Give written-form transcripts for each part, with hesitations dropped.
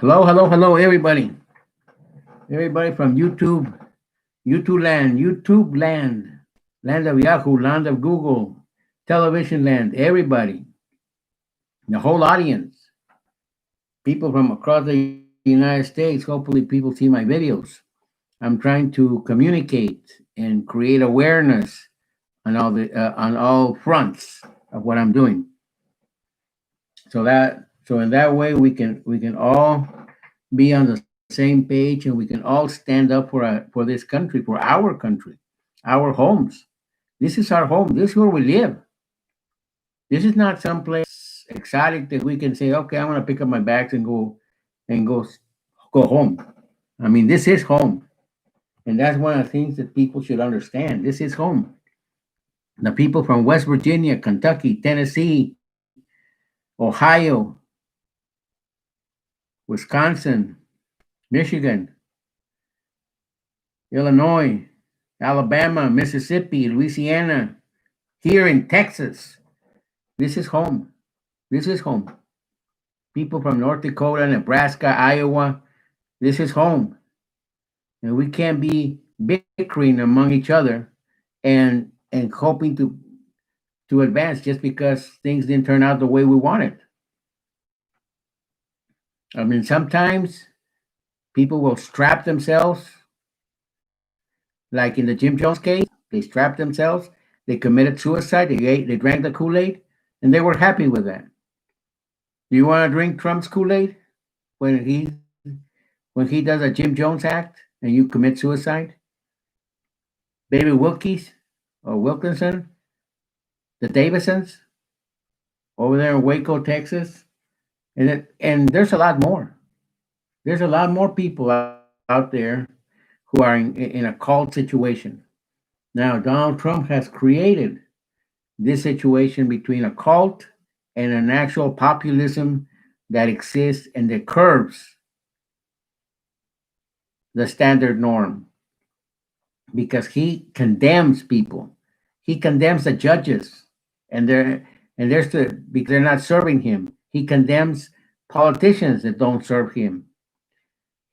Hello, hello, hello, everybody. Everybody from YouTube, YouTube land, land of Yahoo, land of Google, television land, everybody, the whole audience, people from across the United States. Hopefully, people see my videos. I'm trying to communicate and create awareness on all fronts of what I'm doing. So in that way we can all be on the same page and we can all stand up for this country, for our country, our homes. This is our home. This is where we live. This is not someplace exotic that we can say, okay, I'm gonna pick up my bags and go home. I mean, this is home. And that's one of the things that people should understand. This is home. The people from West Virginia, Kentucky, Tennessee, Ohio, Wisconsin, Michigan, Illinois, Alabama, Mississippi, Louisiana, here in Texas. This is home. This is home. People from North Dakota, Nebraska, Iowa, this is home. And we can't be bickering among each other and hoping to advance just because things didn't turn out the way we wanted. I mean, sometimes people will strap themselves, like in the Jim Jones case, they strapped themselves, they committed suicide, they drank the Kool-Aid, and they were happy with that. Do you want to drink Trump's Kool-Aid when he does a Jim Jones act and you commit suicide? Baby Wilkies or Wilkinson, the Davisons over there in Waco, Texas, and there's a lot more. There's a lot more people out there who are in a cult situation. Now, Donald Trump has created this situation between a cult and an actual populism that exists and that curbs the standard norm because he condemns people. He condemns the judges and because they're not serving him. He condemns politicians that don't serve him.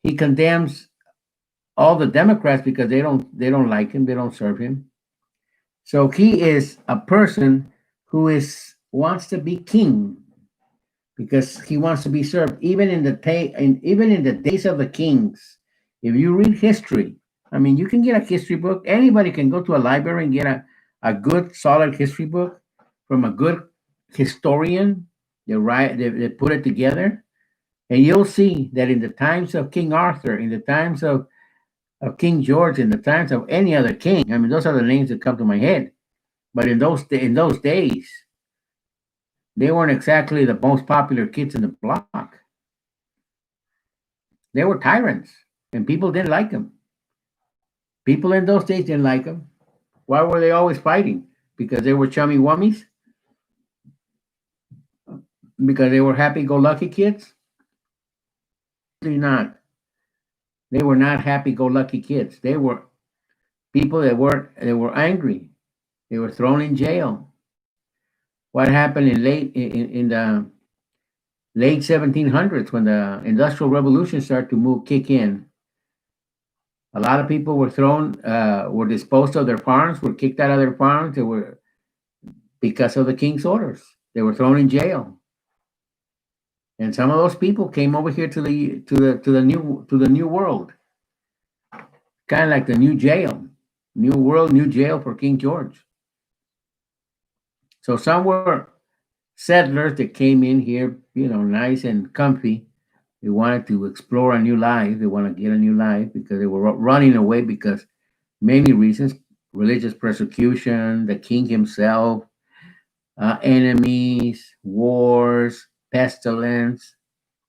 He condemns all the Democrats because they don't like him, they don't serve him. So he is a person who is wants to be king because he wants to be served. Even in the days of the kings, if you read history, I mean, you can get a history book. Anybody can go to a library and get a good, solid history book from a good historian. They put it together, and you'll see that in the times of King Arthur, in the times of King George, in the times of any other king. I mean, those are the names that come to my head. But in those days, they weren't exactly the most popular kids in the block. They were tyrants, and people didn't like them. People in those days didn't like them. Why were they always fighting? Because they were chummy wummies? Because they were happy-go-lucky kids? Absolutely not. They were not happy-go-lucky kids. They were people that were angry. They were thrown in jail. What happened in the late 1700s when the Industrial Revolution started to kick in? A lot of people were disposed of their farms, were kicked out of their farms. They were because of the king's orders. They were thrown in jail, and some of those people came over here to the new world, kind of like the new jail, new world, new jail for King George. So some were settlers that came in here, nice and comfy. They wanted to explore a new life. They want to get a new life because they were running away because many reasons: religious persecution, the king himself, enemies, wars, pestilence,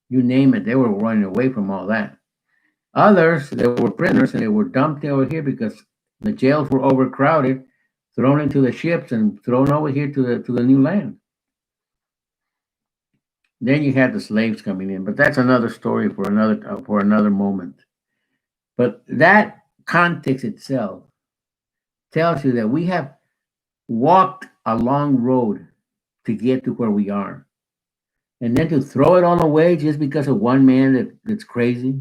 you name it. They were running away from all that. Others, they were prisoners and they were dumped over here because the jails were overcrowded, thrown into the ships and thrown over here to the new land. Then you had the slaves coming in, but that's another story for another moment. But that context itself tells you that we have walked a long road to get to where we are. And then to throw it all away just because of one man that's crazy.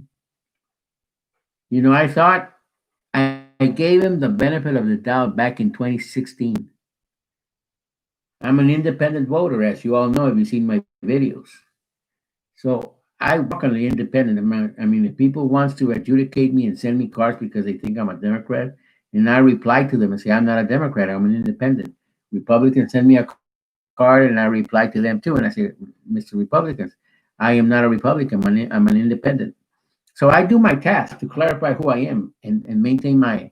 I thought I gave him the benefit of the doubt back in 2016. I'm an independent voter, as you all know if you've seen my videos. So I walk on the independent amount. I mean, if people wants to adjudicate me and send me cards because they think I'm a Democrat, and I reply to them and say I'm not a Democrat, I'm an independent. Republicans send me a card, and I reply to them too, and I say, Mr. Republicans, I am not a Republican. I'm an independent. So I do my task to clarify who I am and maintain my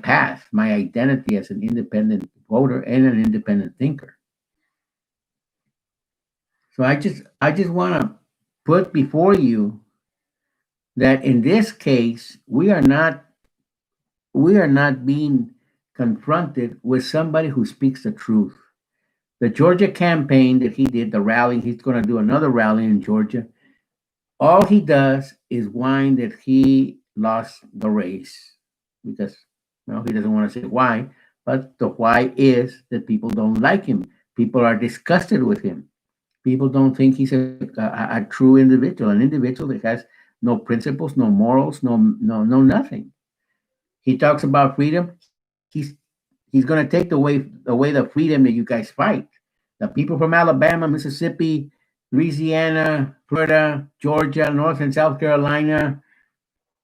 path, my identity as an independent voter and an independent thinker. So I just want to put before you that in this case we are not being confronted with somebody who speaks the truth. The Georgia campaign that he did, the rally, he's going to do another rally in Georgia. All he does is whine that he lost the race because, well, he doesn't want to say why, but the why is that people don't like him. People are disgusted with him. People don't think he's a true individual, an individual that has no principles, no morals, no nothing. He talks about freedom. He's going to take away the freedom that you guys fight. The people from Alabama, Mississippi, Louisiana, Florida, Georgia, North and South Carolina,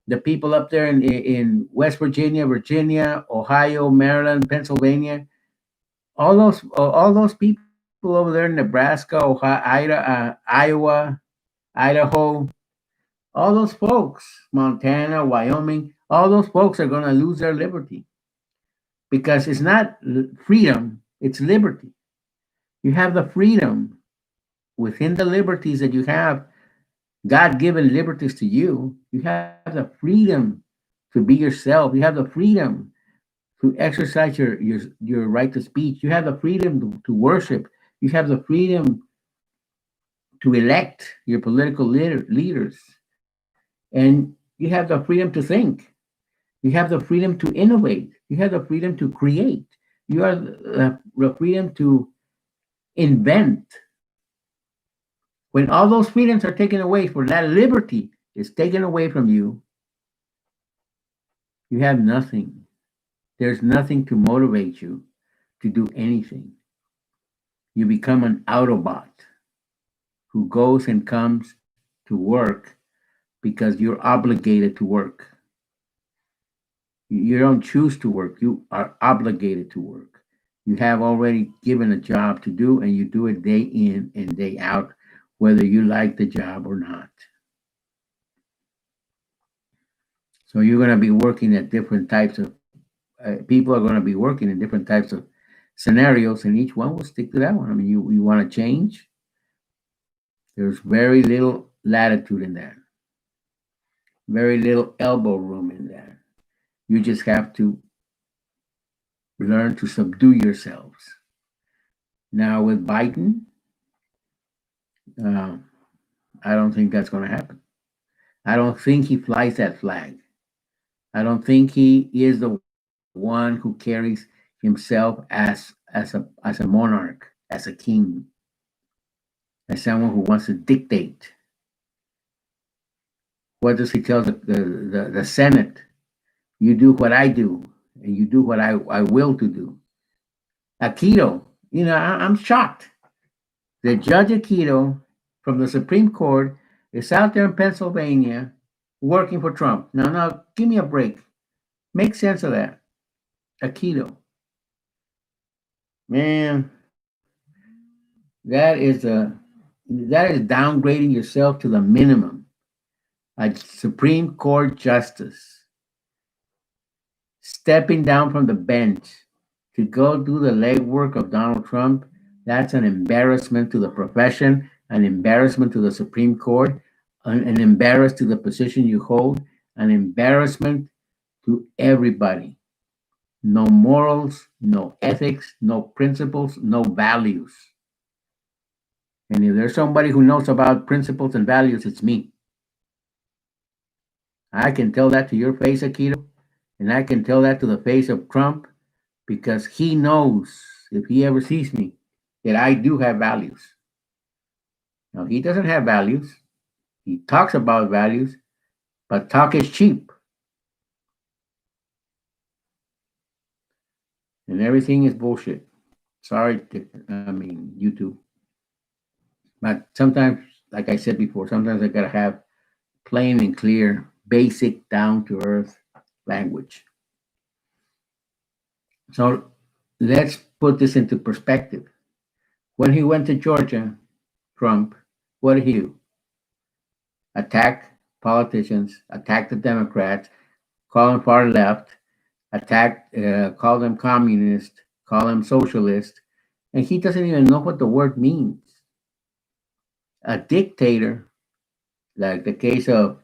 the people up there in West Virginia, Virginia, Ohio, Maryland, Pennsylvania, all those people over there in Nebraska, Ohio, Iowa, Idaho, all those folks, Montana, Wyoming, all those folks are going to lose their liberty because it's not freedom, it's liberty. You have the freedom within the liberties that you have, God given liberties to you. You have the freedom to be yourself. You have the freedom to exercise your right to speech. You have the freedom to worship. You have the freedom to elect your political leaders. And you have the freedom to think. You have the freedom to innovate. You have the freedom to create. You have the freedom to invent. When all those freedoms are taken away, for that liberty is taken away from you, you have nothing. There's nothing to motivate you to do anything. You become an Autobot who goes and comes to work because you're obligated to work. You don't choose to work, you are obligated to work. You have already given a job to do, and you do it day in and day out, whether you like the job or not. So you're going to be working at different types of people are going to be working in different types of scenarios, and each one will stick to that one. I mean, you want to change. There's very little latitude in that, very little elbow room in that. You just have to learn to subdue yourselves. Now, with Biden, uh, I don't think that's going to happen. I don't think he flies that flag. I don't think he is the one who carries himself as a monarch, as a king, as someone who wants to dictate. What does he tell the Senate? You do what I do, and you do what I will to do. Akito, I'm shocked. The judge Akito from the Supreme Court is out there in Pennsylvania working for Trump. Now, give me a break. Make sense of that. Akito. Man, that is a that is downgrading yourself to the minimum. A Supreme Court justice stepping down from the bench to go do the legwork of Donald Trump, that's an embarrassment to the profession, an embarrassment to the Supreme Court, an embarrassment to the position you hold, an embarrassment to everybody. No morals, no ethics, no principles, no values. And if there's somebody who knows about principles and values, it's me. I can tell that to your face, Akito, and I can tell that to the face of Trump because he knows if he ever sees me that I do have values. Now, he doesn't have values. He talks about values, but talk is cheap and everything is bullshit. Sorry, I mean, YouTube. But sometimes, like I said before, sometimes I gotta have plain and clear, basic, down to earth language. So let's put this into perspective. When he went to Georgia, Trump, what did he do? Attack politicians, attack the Democrats, call them far left, call them communist, call them socialist, and he doesn't even know what the word means. A dictator, like the case of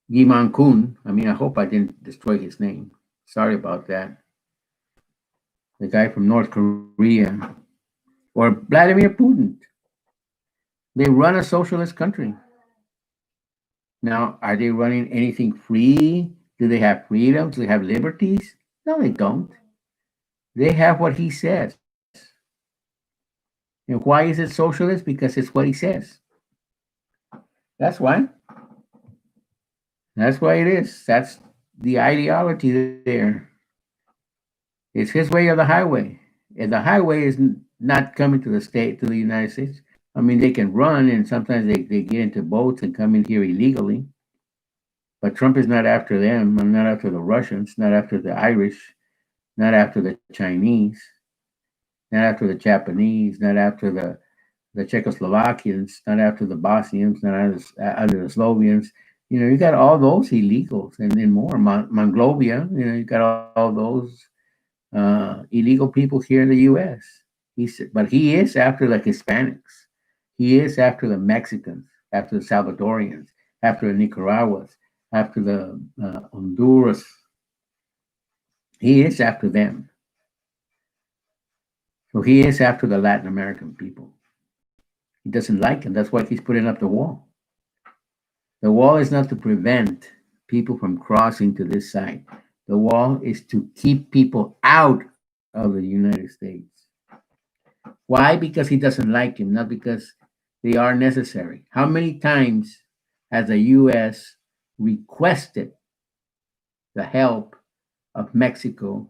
Yiman Kun. I mean, I hope I didn't destroy his name. Sorry about that. The guy from North Korea, or Vladimir Putin. They run a socialist country. Now, are they running anything free? Do they have freedoms? Do they have liberties? No, they don't. They have what he says. And why is it socialist? Because it's what he says. That's why. That's why it is. That's the ideology there. It's his way or the highway. And the highway is not coming to the state, to the United States. I mean, they can run and sometimes they get into boats and come in here illegally. But Trump is not after them. I'm not after the Russians, not after the Irish, not after the Chinese, not after the Japanese, not after the Czechoslovakians, not after the Bosnians, not after the Slovenes. You know, you got all those illegals and then more. Mongolia, you know, you got all those illegal people here in the U.S. But he is after the Hispanics. He is after the Mexicans, after the Salvadorians, after the Nicaraguas, after the Honduras. He is after them. So he is after the Latin American people. He doesn't like them. That's why he's putting up the wall. The wall is not to prevent people from crossing to this side. The wall is to keep people out of the United States. Why? Because he doesn't like him, not because they are necessary. How many times has the U.S. requested the help of Mexico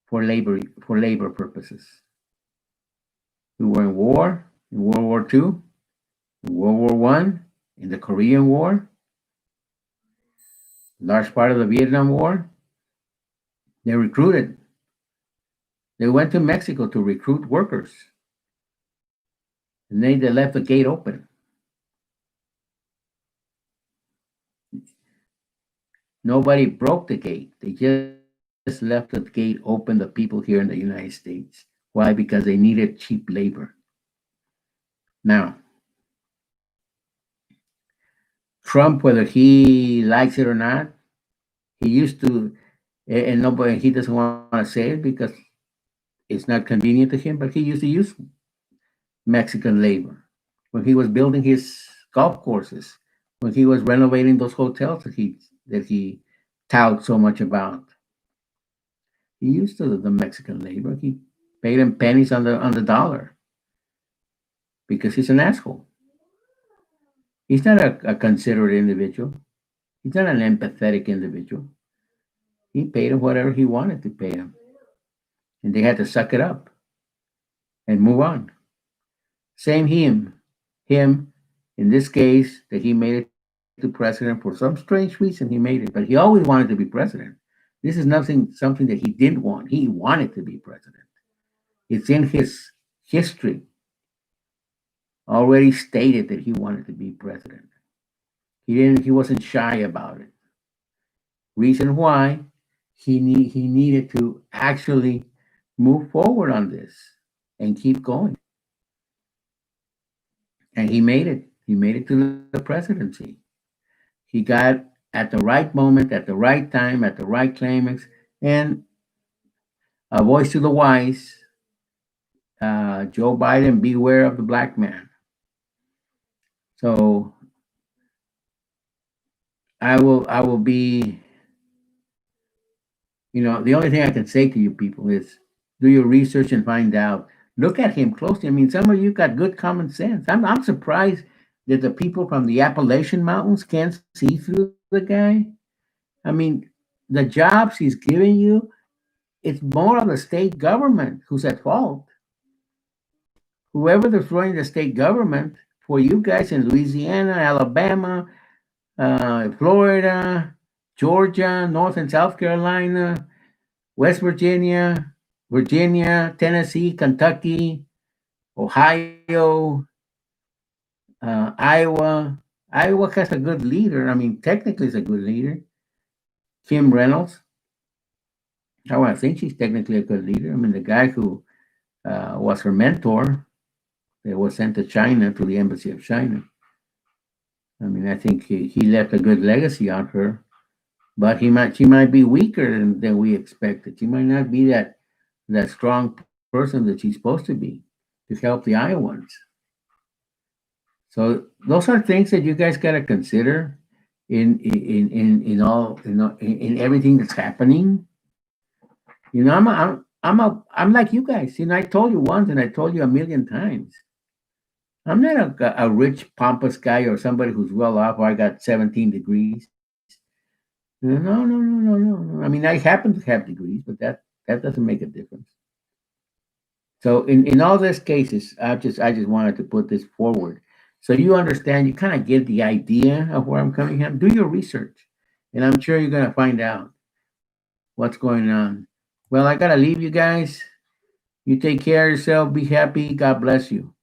for labor purposes? We were in war, in World War II, in World War One, in the Korean War, large part of the Vietnam War. They recruited. They went to Mexico to recruit workers, and they left the gate open. Nobody broke the gate. They just left the gate open to people here in the United States. Why? Because they needed cheap labor. Now, Trump, whether he likes it or not, he used to, and nobody, he doesn't want to say it because it's not convenient to him, but he used to use Mexican labor when he was building his golf courses, when he was renovating those hotels that he tout so much about. He used the Mexican labor. He paid him pennies on the dollar because he's an asshole. He's not a considerate individual. He's not an empathetic individual. He paid him whatever he wanted to pay him, and they had to suck it up and move on. Same him. In this case, that he made it to president for some strange reason. He made it, but he always wanted to be president. This is something that he didn't want. He wanted to be president. It's in his history already stated that he wanted to be president. He wasn't shy about it. Reason why he needed to actually move forward on this and keep going. And he made it. He made it to the presidency. He got at the right moment, at the right time, at the right climax, and a voice to the wise, Joe Biden, beware of the black man. So I will be, the only thing I can say to you people is do your research and find out. look at him closely. I mean, some of you got good common sense. I'm surprised that the people from the Appalachian Mountains can't see through the guy. I mean, the jobs he's giving you, it's more of the state government who's at fault. Whoever is running the state government for you guys in Louisiana, Alabama, Florida, Georgia, North and South Carolina, West Virginia, Virginia, Tennessee, Kentucky, Ohio, Iowa. Iowa has a good leader. I mean, technically, is a good leader. Kim Reynolds. Oh, I think she's technically a good leader. I mean, the guy who was her mentor that was sent to China, to the embassy of China. I mean, I think he left a good legacy on her, but she might be weaker than we expected. She might not be that strong person that she's supposed to be to help the Iowans. So those are things that you guys got to consider in everything that's happening. You know, I'm like you guys. You know, I told you once, and I told you a million times. I'm not a rich, pompous guy or somebody who's well off. Or I got 17 degrees. No. I mean, I happen to have degrees, but that doesn't make a difference. So in all these cases, I just wanted to put this forward so you understand. You kind of get the idea of where I'm coming from. Do your research, and I'm sure you're gonna find out what's going on. Well, I gotta leave you guys. You take care of yourself. Be happy. God bless you.